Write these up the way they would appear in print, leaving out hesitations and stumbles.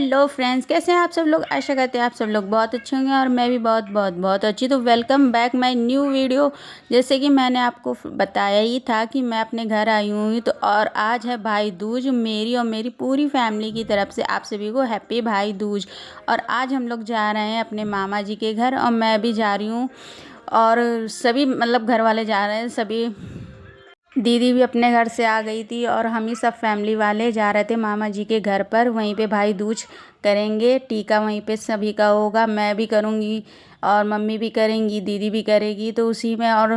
Hello friends, कैसे हैं आप सब लोग। आशा करते हैं आप सब लोग बहुत अच्छे होंगे और मैं भी बहुत अच्छी। तो welcome back my new video. जैसे कि मैंने आपको बताया ही था कि मैं अपने घर आई हुई तो और आज है भाई दूज। मेरी और मेरी पूरी फैमिली की तरफ से आप सभी को हैप्पी भाई दूज। और आज हम लोग जा रहे हैं अपने मामा जी के घर और मैं भी जा रही हूँ और सभी मतलब घर वाले जा रहे हैं। सभी दीदी भी अपने घर से आ गई थी और हम ही सब फैमिली वाले जा रहे थे मामा जी के घर पर। वहीं पे भाई दूज करेंगे, टीका वहीं पे सभी का होगा, मैं भी करूँगी और मम्मी भी करेंगी, दीदी भी करेगी। तो उसी में और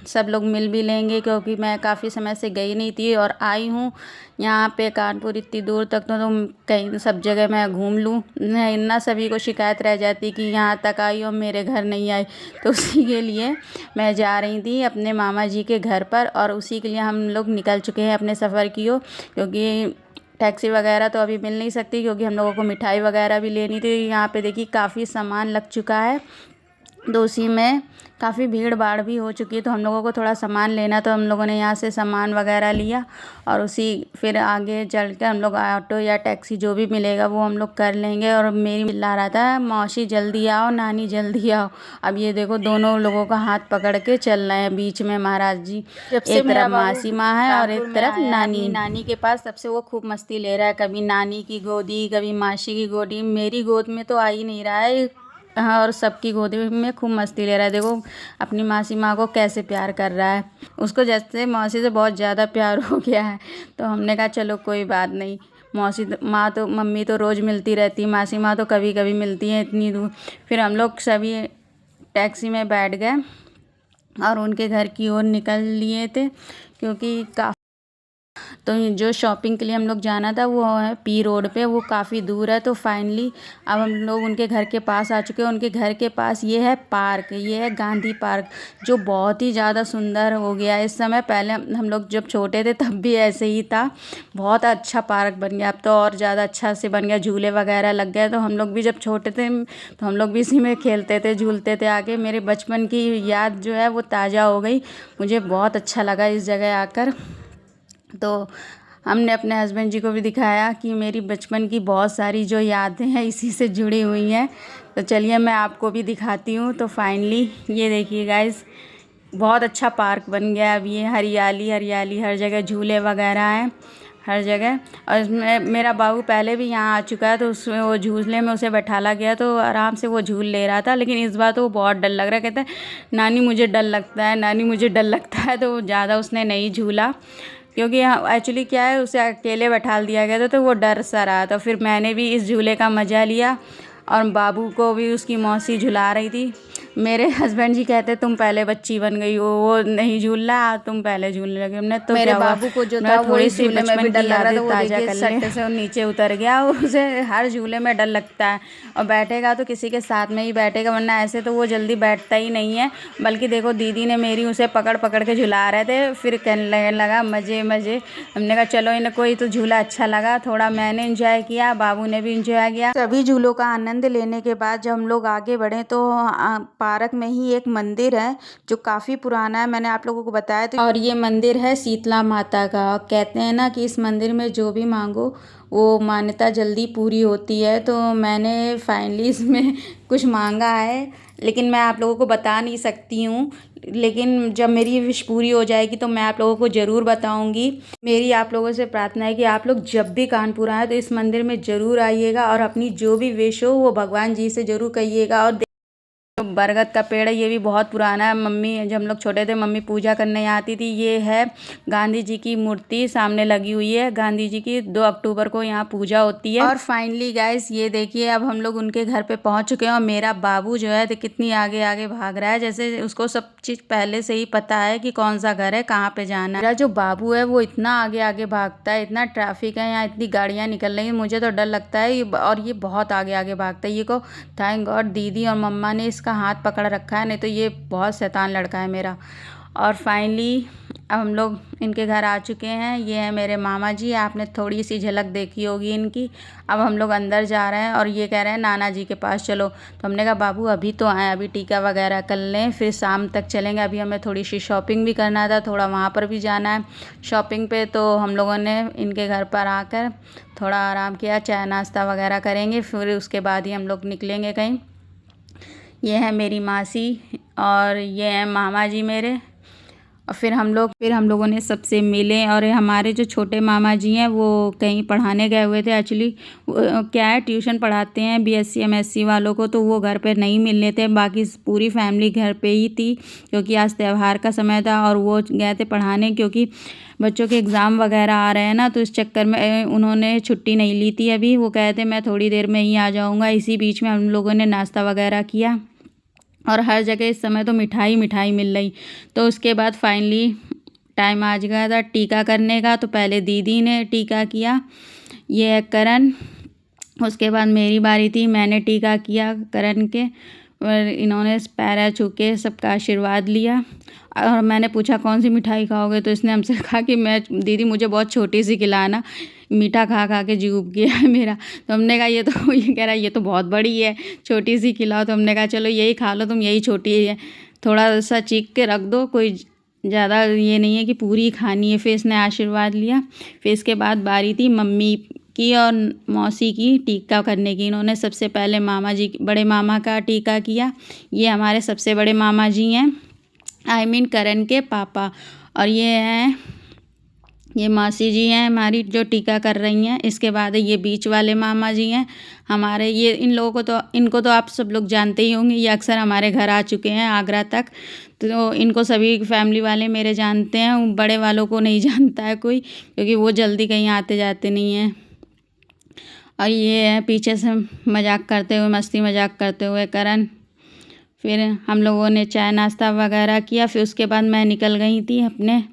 सब लोग मिल भी लेंगे क्योंकि मैं काफ़ी समय से गई नहीं थी और आई हूँ यहाँ पे कानपुर इतनी दूर तक। तो कहीं सब जगह मैं घूम लूँ, ना सभी को शिकायत रह जाती कि यहाँ तक आई और मेरे घर नहीं आई। तो उसी के लिए मैं जा रही थी अपने मामा जी के घर पर और उसी के लिए हम लोग निकल चुके हैं अपने सफ़र की ओर। क्योंकि टैक्सी वगैरह तो अभी मिल नहीं सकती क्योंकि हम लोगों को मिठाई वगैरह भी लेनी थी। यहाँ पे देखिए काफ़ी सामान लग चुका है तो उसी में काफ़ी भीड़ भाड़ भी हो चुकी है। तो हम लोगों को थोड़ा सामान लेना तो हम लोगों ने यहाँ से सामान वगैरह लिया और उसी फिर आगे चल के हम लोग ऑटो या टैक्सी जो भी मिलेगा वो हम लोग कर लेंगे। और मेरी मिला रहा था मौसी जल्दी आओ, नानी जल्दी आओ। अब ये देखो दोनों लोगों का हाथ पकड़ के चल रहे हैं बीच में महाराज जी। एक तरफ मासी माँ है और एक तरफ नानी। नानी के पास तब से वो खूब मस्ती ले रहा है, कभी नानी की गोदी कभी मासी की गोदी। मेरी गोद में तो आ ही नहीं रहा है और सबकी गोदी में खूब मस्ती ले रहा है। देखो अपनी मासी माँ को कैसे प्यार कर रहा है, उसको जैसे मौसी से बहुत ज़्यादा प्यार हो गया है। तो हमने कहा चलो कोई बात नहीं, मौसी माँ तो मम्मी तो रोज़ मिलती रहती, मासी माँ तो कभी कभी मिलती हैं इतनी दूर। फिर हम लोग सभी टैक्सी में बैठ गए और उनके घर की ओर निकल लिए थे क्योंकि तो जो शॉपिंग के लिए हम लोग जाना था वो है पी रोड पे, वो काफ़ी दूर है। तो फाइनली अब हम लोग उनके घर के पास आ चुके हैं। उनके घर के पास ये है पार्क, ये है गांधी पार्क, जो बहुत ही ज़्यादा सुंदर हो गया है इस समय। पहले हम लोग जब छोटे थे तब भी ऐसे ही था, बहुत अच्छा पार्क बन गया, अब तो और ज़्यादा अच्छा से बन गया, झूले वगैरह लग गए। तो हम लोग भी जब छोटे थे तो हम लोग भी इसी में खेलते थे, झूलते थे आके। मेरे बचपन की याद जो है वो ताज़ा हो गई, मुझे बहुत अच्छा लगा इस जगह आकर। तो हमने अपने हस्बैंड जी को भी दिखाया कि मेरी बचपन की बहुत सारी जो यादें हैं इसी से जुड़ी हुई हैं। तो चलिए मैं आपको भी दिखाती हूँ। तो फाइनली ये देखिए गाइस, बहुत अच्छा पार्क बन गया। अब ये हरियाली हरियाली, हर जगह झूले वगैरह हैं हर जगह। और इसमें मेरा बाबू पहले भी यहाँ आ चुका है तो उसमें वो झूले में उसे बैठाला गया तो आराम से वो झूल ले रहा था। लेकिन इस बार तो वो बहुत डर लग रहा है, कहता है नानी मुझे डर लगता है, नानी मुझे डर लगता है। तो ज़्यादा उसने नहीं झूला क्योंकि एक्चुअली क्या है, उसे अकेले बैठा दिया गया था तो वो डर सा रहा। तो फिर मैंने भी इस झूले का मज़ा लिया और बाबू को भी उसकी मौसी झुला रही थी। मेरे हस्बैंड जी कहते तुम पहले बच्ची बन गई हो, वो नहीं झूल रहा तुम पहले झूलने लगे। हमने तो मेरे बाबू को जो था थोड़ी सी झूले में भी डर लग रहा था, वो देखिए सट्टे से नीचे उतर गया। उसे हर झूले में डर लगता है और बैठेगा तो किसी के साथ में ही बैठेगा, वरना ऐसे तो वो जल्दी बैठता ही नहीं है। बल्कि देखो दीदी ने मेरी उसे पकड़ पकड़ के झुला रहे थे, फिर कहने लगा मज़े मज़े। हमने कहा चलो इन्हें कोई तो झूला अच्छा लगा, थोड़ा मैंने इंजॉय किया, बाबू ने भी इंजॉय किया। सभी झूलों का आनंद लेने के बाद जब हम लोग आगे बढ़े तो पार्क में ही एक मंदिर है जो काफ़ी पुराना है, मैंने आप लोगों को बताया था। और ये मंदिर है शीतला माता का। कहते हैं ना कि इस मंदिर में जो भी मांगो वो मान्यता जल्दी पूरी होती है। तो मैंने फाइनली इसमें कुछ मांगा है, लेकिन मैं आप लोगों को बता नहीं सकती हूँ। लेकिन जब मेरी विश पूरी हो जाएगी तो मैं आप लोगों को ज़रूर बताऊंगी। मेरी आप लोगों से प्रार्थना है कि आप लोग जब भी कानपुर आए तो इस मंदिर में ज़रूर आइएगा और अपनी जो भी विश हो वो भगवान जी से ज़रूर कहिएगा। और बरगद का पेड़ है, ये भी बहुत पुराना है। मम्मी जब हम लोग छोटे थे मम्मी पूजा करने आती थी। ये है गांधी जी की मूर्ति सामने लगी हुई है, गांधी जी की 2 अक्टूबर को यहाँ पूजा होती है। और फाइनली गाइस ये देखिए अब हम लोग उनके घर पे पहुँच चुके हैं और मेरा बाबू जो है तो कितनी आगे आगे भाग रहा है, जैसे उसको सब चीज़ पहले से ही पता है कि कौन सा घर है, कहाँ पे जाना है। मेरा जो बाबू है वो इतना आगे आगे भागता है, इतना ट्रैफिक है यहाँ, इतनी गाड़ियाँ निकल रही हैं, मुझे तो डर लगता है। और ये बहुत आगे आगे भागता है। ये को थैंक गॉड दीदी और मम्मा ने इसका हाथ पकड़ रखा है, नहीं तो ये बहुत शैतान लड़का है मेरा। और फाइनली अब हम लोग इनके घर आ चुके हैं। ये है मेरे मामा जी, आपने थोड़ी सी झलक देखी होगी इनकी। अब हम लोग अंदर जा रहे हैं और ये कह रहे हैं नाना जी के पास चलो। तो हमने कहा बाबू अभी तो आए, अभी टीका वगैरह कर लें, फिर शाम तक चलेंगे। अभी हमें थोड़ी सी शॉपिंग भी करना था, थोड़ा वहाँ पर भी जाना है शॉपिंग पे। तो हम लोगों ने इनके घर पर आकर थोड़ा आराम किया, चाय नाश्ता वगैरह करेंगे, फिर उसके बाद ही हम लोग निकलेंगे कहीं। ये है मेरी मासी और ये है मामा जी मेरे। और फिर हम लोगों ने सबसे मिले। और हमारे जो छोटे मामा जी हैं वो कहीं पढ़ाने गए हुए थे। एक्चुअली क्या है, ट्यूशन पढ़ाते हैं बीएससी एमएससी वालों को, तो वो घर पे नहीं मिलने थे। बाकी पूरी फैमिली घर पे ही थी क्योंकि आज त्यौहार का समय था और वो गए थे पढ़ाने, क्योंकि बच्चों के एग्ज़ाम वगैरह आ रहे हैं ना, तो इस चक्कर में उन्होंने छुट्टी नहीं ली थी अभी। वो कहे थे मैं थोड़ी देर में ही आ जाऊँगा। इसी बीच में हम लोगों ने नाश्ता वगैरह किया और हर जगह इस समय तो मिठाई मिठाई मिल रही। तो उसके बाद फाइनली टाइम आ गया था टीका करने का। तो पहले दीदी ने टीका किया, ये है करण। उसके बाद मेरी बारी थी, मैंने टीका किया करण के। और इन्होंने पैर छू के सबका आशीर्वाद लिया। और मैंने पूछा कौन सी मिठाई खाओगे, तो इसने हमसे कहा कि मैं दीदी मुझे बहुत छोटी सी खिलाना, मीठा खा खा के जीभ उब गया है मेरा। तो हमने कहा ये तो ये कह रहा है ये तो बहुत बड़ी है, छोटी सी खिलाओ। तो हमने कहा चलो यही खा लो तुम, यही छोटी है, थोड़ा सा चीख के रख दो, कोई ज़्यादा ये नहीं है कि पूरी खानी है। फिर इसने आशीर्वाद लिया। फिर इसके बाद बारी थी मम्मी की और मौसी की टीका करने की। इन्होंने सबसे पहले मामा जी, बड़े मामा का टीका किया। ये हमारे सबसे बड़े मामा जी हैं, आई मीन करण के पापा। और ये मासी जी हैं हमारी जो टीका कर रही हैं। इसके बाद ये बीच वाले मामा जी हैं हमारे। ये इनको तो आप सब लोग जानते ही होंगे, ये अक्सर हमारे घर आ चुके हैं आगरा तक। तो इनको सभी फैमिली वाले मेरे जानते हैं, बड़े वालों को नहीं जानता है कोई, क्योंकि वो जल्दी कहीं आते जाते नहीं हैं। और ये है पीछे से मजाक करते हुए, मस्ती मजाक करते हुए करण। फिर हम लोगों ने चाय नाश्ता वगैरह किया। फिर उसके बाद मैं निकल गई थी अपने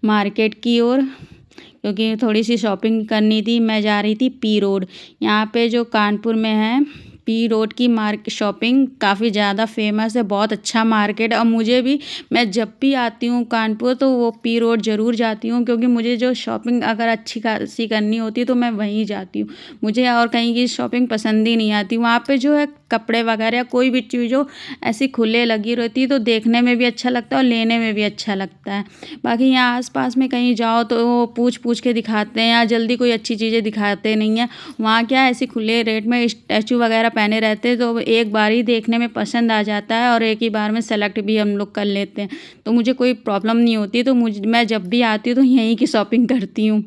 मार्केट की ओर, क्योंकि थोड़ी सी शॉपिंग करनी थी। मैं जा रही थी पी रोड, यहाँ पे जो कानपुर में है पी रोड की शॉपिंग काफ़ी ज़्यादा फेमस है, बहुत अच्छा मार्केट। और मुझे भी, मैं जब भी आती हूँ कानपुर तो वो पी रोड ज़रूर जाती हूँ, क्योंकि मुझे जो शॉपिंग अगर अच्छी खासी करनी होती है तो मैं वहीं जाती हूँ। मुझे और कहीं की शॉपिंग पसंद ही नहीं आती। वहाँ पे जो है कपड़े वगैरह कोई भी चीज़ हो ऐसी खुले लगी रहती है, तो देखने में भी अच्छा लगता है और लेने में भी अच्छा लगता है। बाकी यहाँ आसपास में कहीं जाओ तो वो पूछ पूछ के दिखाते हैं, या जल्दी कोई अच्छी चीज़ें दिखाते नहीं हैं। वहाँ क्या है, ऐसी खुले रेट में स्टैचू वगैरह पहने रहते हैं, तो एक बार ही देखने में पसंद आ जाता है और एक ही बार में सेलेक्ट भी हम लोग कर लेते हैं। तो मुझे कोई प्रॉब्लम नहीं होती। तो मैं जब भी आती हूँ तो यहीं की शॉपिंग करती हूँ।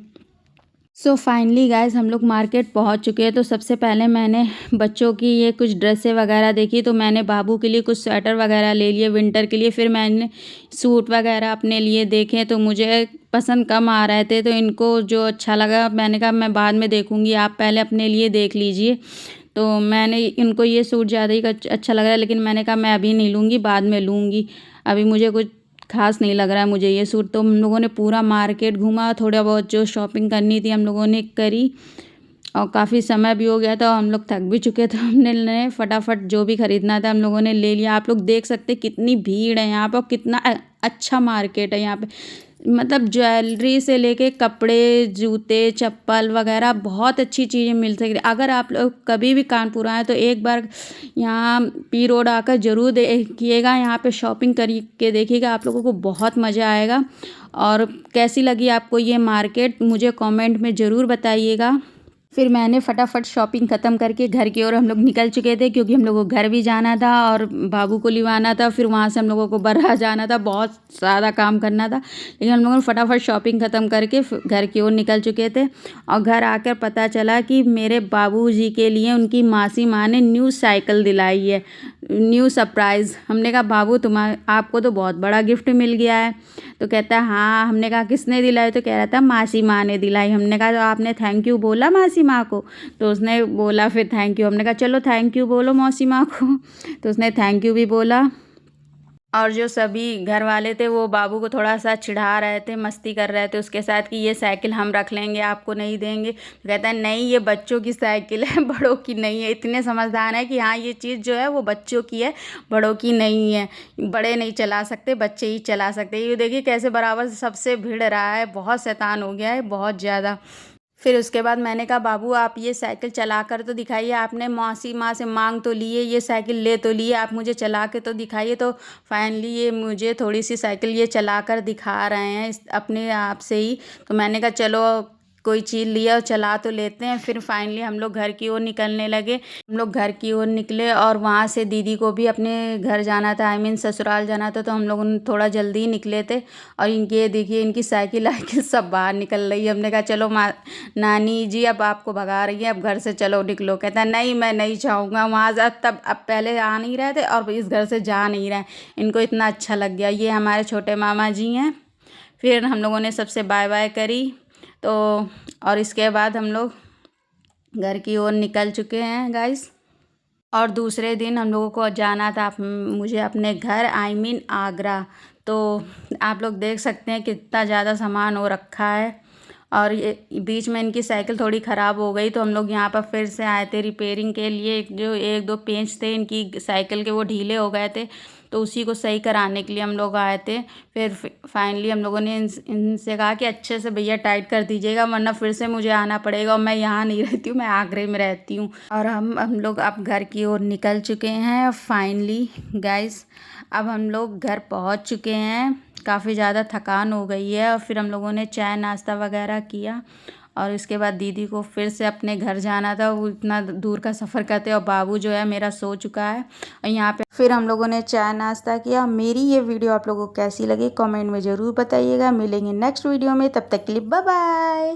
सो फाइनली गाइज हम लोग मार्केट पहुंच चुके हैं। तो सबसे पहले मैंने बच्चों की ये कुछ ड्रेसें वगैरह देखी, तो मैंने बाबू के लिए कुछ स्वेटर वगैरह ले लिए विंटर के लिए। फिर मैंने सूट वगैरह अपने लिए देखे, तो मुझे पसंद कम आ रहे थे, तो इनको जो अच्छा लगा मैंने कहा मैं बाद में देखूंगी, आप पहले अपने लिए देख लीजिए। तो मैंने इनको ये सूट ज़्यादा ही अच्छा लग रहा है, लेकिन मैंने कहा मैं अभी नहीं लूँगी, बाद में लूँगी, अभी मुझे कुछ खास नहीं लग रहा है मुझे ये सूट। तो हम लोगों ने पूरा मार्केट घूमा, थोड़ा बहुत जो शॉपिंग करनी थी हम लोगों ने करी, और काफ़ी समय भी हो गया था और हम लोग थक भी चुके थे। हमने फटाफट जो भी ख़रीदना था हम लोगों ने ले लिया। आप लोग देख सकते हैं कितनी भीड़ है यहाँ पर, कितना अच्छा मार्केट है यहाँ पे। मतलब ज्वेलरी से लेके कपड़े, जूते, चप्पल वगैरह बहुत अच्छी चीज़ें मिल सकती है। अगर आप लोग कभी भी कानपुर आए तो एक बार यहाँ पी रोड आकर ज़रूर देखिएगा, यहाँ पे शॉपिंग करके देखिएगा, आप लोगों को बहुत मज़ा आएगा। और कैसी लगी आपको ये मार्केट मुझे कमेंट में ज़रूर बताइएगा। फिर मैंने फटाफट शॉपिंग ख़त्म करके घर की ओर हम लोग निकल चुके थे, क्योंकि हम लोगों को घर भी जाना था और बाबू को लिवाना था। फिर वहाँ से हम लोगों को बरहा जाना था, बहुत ज़्यादा काम करना था, लेकिन हम लोगों ने फटाफट शॉपिंग ख़त्म करके घर की ओर निकल चुके थे। और घर आकर पता चला कि मेरे बाबूजी के लिए उनकी मासी माँ ने न्यू साइकिल दिलाई है, न्यू सरप्राइज़। हमने कहा बाबू आपको तो बहुत बड़ा गिफ्ट मिल गया है। तो कहता है हाँ। हमने कहा किसने दिलाई, तो कह रहा था मासी माँ ने दिलाई। हमने कहा तो आपने थैंक यू बोला मासी माँ को, तो उसने बोला फिर थैंक यू। हमने कहा चलो थैंक यू बोलो मौसी माँ को, तो उसने थैंक यू भी बोला। और जो सभी घर वाले थे वो बाबू को थोड़ा सा चिढ़ा रहे थे, मस्ती कर रहे थे उसके साथ कि ये साइकिल हम रख लेंगे, आपको नहीं देंगे। तो कहता है नहीं, ये बच्चों की साइकिल है, बड़ों की नहीं है। इतने समझदार है कि हाँ, ये चीज़ जो है वो बच्चों की है, बड़ों की नहीं है। बड़े नहीं चला सकते, बच्चे ही चला सकते। ये देखिए कैसे बराबर से सबसे भिड़ रहा है, बहुत शैतान हो गया है, बहुत ज़्यादा। फिर उसके बाद मैंने कहा बाबू आप ये साइकिल चला कर तो दिखाइए, आपने मौसी माँ से मांग तो लिए, ये साइकिल ले तो लिए, आप मुझे चला के तो दिखाइए। तो फाइनली ये मुझे थोड़ी सी साइकिल ये चला कर दिखा रहे हैं अपने आप से ही। तो मैंने कहा चलो कोई चीज़ लिया और चला तो लेते हैं। फिर फाइनली हम लोग घर की ओर निकलने लगे। हम लोग घर की ओर निकले और वहाँ से दीदी को भी अपने घर जाना था, आई मीन ससुराल जाना था। तो हम लोग थोड़ा जल्दी ही निकले थे। और इनके देखिए इनकी साइकिल आइकिल सब बाहर निकल रही है। हमने कहा चलो माँ नानी जी अब आपको भगा रही है, अब घर से चलो निकलो। कहता है नहीं मैं नहीं जाऊँगा वहाँ जा। तब अब पहले आ नहीं रहे थे और इस घर से जा नहीं रहे। इनको इतना अच्छा लग गया। ये हमारे छोटे मामा जी हैं। फिर हम लोगों ने सबसे बाय बाय करी। तो और इसके बाद हम लोग घर की ओर निकल चुके हैं गाइस। और दूसरे दिन हम लोगों को जाना था मुझे अपने घर, आई मीन आगरा। तो आप लोग देख सकते हैं कितना ज़्यादा सामान हो रखा है। और ये बीच में इनकी साइकिल थोड़ी ख़राब हो गई तो हम लोग यहाँ पर फिर से आए थे रिपेयरिंग के लिए। जो एक दो पेंच थे इनकी साइकिल के वो ढीले हो गए थे, तो उसी को सही कराने के लिए हम लोग आए थे। फिर फाइनली हम लोगों ने इनसे कहा कि अच्छे से भैया टाइट कर दीजिएगा, वरना फिर से मुझे आना पड़ेगा। और मैं यहाँ नहीं रहती हूँ, मैं आगरे में रहती हूँ। और हम लोग अब घर की ओर निकल चुके हैं फाइनली गाइस। अब हम लोग घर पहुँच चुके हैं। काफ़ी ज़्यादा थकान हो गई है। और फिर हम लोगों ने चाय नाश्ता वगैरह किया। और इसके बाद दीदी को फिर से अपने घर जाना था, वो इतना दूर का सफ़र करते। और बाबू जो है मेरा सो चुका है। और यहाँ पे फिर हम लोगों ने चाय नाश्ता किया। मेरी ये वीडियो आप लोगों को कैसी लगी कमेंट में ज़रूर बताइएगा। मिलेंगे नेक्स्ट वीडियो में, तब तक के लिए बाय बाय।